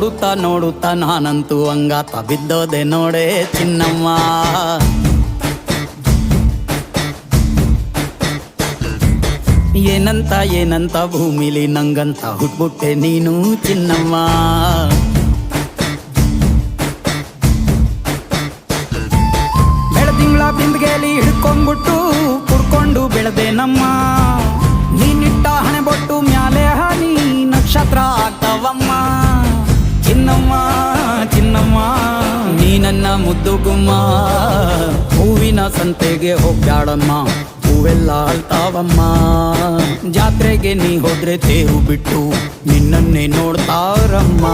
ನೋಡುತ್ತಾ ನೋಡುತ್ತಾ ನಾನಂತೂ ಹಂಗಾತ ಬಿದ್ದೋದೆ ನೋಡೆ ಚಿನ್ನಮ್ಮ. ಏನಂತ ಏನಂತ ಭೂಮಿಲಿ ನಂಗಂತ ಹುಟ್ಬಿಟ್ಟೆ ನೀನು ಚಿನ್ನಮ್ಮ. ಬೆಳದಿಂಗಳ ಬಿಂದಿಗೆಲಿ ಹಿಡ್ಕೊಂಡ್ಬಿಟ್ಟು ಕುಡ್ಕೊಂಡು ಬೆಳೆದೆ ನಮ್ಮ. ನೀನಿಟ್ಟ ಹಣೆ ಬೊಟ್ಟು ಮ್ಯಾಲೆ ಹನಿ ನಕ್ಷತ್ರ ಆಗ್ತಾವಮ್ಮ. ಚಿನ್ನಮ್ಮ ಚಿನ್ನಮ್ಮ ನೀ ನನ್ನ ಮುದ್ದು ಗುಮ್ಮ. ಹೂವಿನ ಸಂತೆಗೆ ಹೋಗ್ಯಾಡಮ್ಮ, ಹೂವೆಲ್ಲ ಅಳ್ತಾವಮ್ಮ. ಜಾತ್ರೆಗೆ ನೀ ಹೋದ್ರೆ ತೇರು ಬಿಟ್ಟು ನಿನ್ನನ್ನೇ ನೋಡ್ತಾರಮ್ಮ.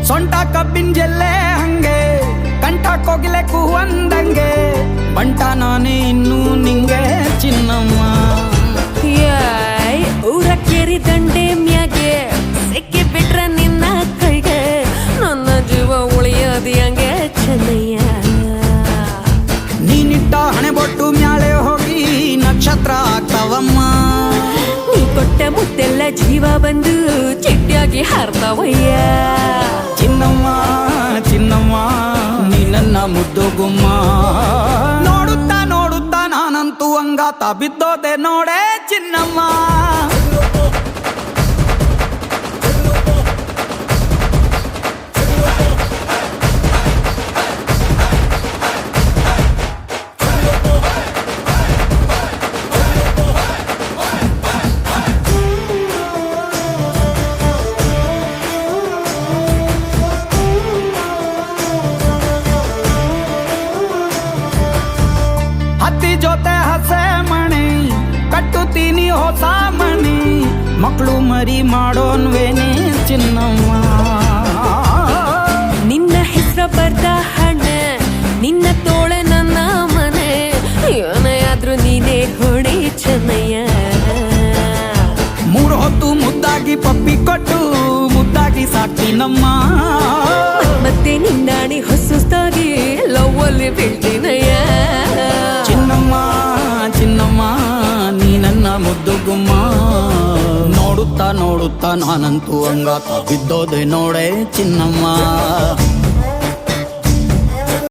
ಸೊಂಟ ಕಬ್ಬಿನ ಜಲ್ಲೆ ಹಂಗೆ, ಕಂಠ ಕೋಗಿಲೆ ಕೂವಂದಂಗೆ, ಬಂಟ ನಾನೇ ಇನ್ನೂ ನಿಂಗೆ ಚಿನ್ನಮ್ಮ. ಊರ ಕೇರಿ ದಂಡೆ ಮ್ಯಾಗೆ ಸಿಕ್ಕಿ ಬಿಟ್ರ ನಿನ್ನ ಕೈಗೆ, ನನ್ನ ಜೀವ ಉಳಿಯೋದು ಹಂಗೆ ಚೆನ್ನಯ್ಯ. ನೀನಿಟ್ಟ ಹಣೆ ಬೊಟ್ಟು ಮ್ಯಾಲೆ ಹೋಗಿ ನಕ್ಷತ್ರ ಆಗ್ತಾವಮ್ಮ. ನೀ ಕೊಟ್ಟ ಮುತ್ತೆಲ್ಲ ಜೀವ ಬಂದು ಚಿಟ್ಟಿಯಾಗಿ ಹಾರ್ತಾವಯ್ಯ. ಚಿನ್ನಮ್ಮ ಚಿನ್ನಮ್ಮ ನೀ ನನ್ನ ಮುದ್ದು ಗುಮ್ಮ. ನೋಡುತ್ತಾ ನೋಡುತ್ತಾ ನಾನಂತೂ ಹಂಗಾತ ಬಿದ್ದೋದೆ ನೋಡೆ ಚಿನ್ನಮ್ಮ. ಹತ್ತಿ ಜೊತೆ ಹಸೆ ಮಣಿ ಕಟ್ಟುತ್ತೀನಿ ಹೊಸ ಮಣಿ, ಮಕ್ಕಳು ಮರಿ ಮಾಡೋನ್ವೇನೆ ಚಿನ್ನಮ್ಮ. ನಿನ್ನ ಹೆಸರ ಬರ್ದ ಹಣ ನಿನ್ನ ತೋಳೆ ನನ್ನ ಮನೆ, ಏನೇ ಆದ್ರೂ ನೀನೇ ಹೊಡಿ ಚೆನ್ನಯ್ಯ. ಮೂರು ಹೊತ್ತು ಮುದ್ದಾಗಿ ಪಪ್ಪಿ ಕೊಟ್ಟು ಮುದ್ದಾಗಿ ಸಾಕ್ತೀನಮ್ಮ. ಮತ್ತೆ ನಿನ್ನಾಣಿ ಹೊಸುಸ್ತಾಗಿ ಲವ್ವಲ್ಲಿ ಬೀಳ್ತೀನಯ್ಯ. ಚಿನ್ನಮ್ಮ ಚಿನ್ನಮ್ಮ ನೀ ನನ್ನ ಮುದ್ದು ಗುಮ್ಮ. ನೋಡುತ್ತಾ ನೋಡುತ್ತಾ ನಾನಂತೂ ಹಂಗಾತ ಬಿದ್ದೋದೆ ನೋಡೆ ಚಿನ್ನಮ್ಮ.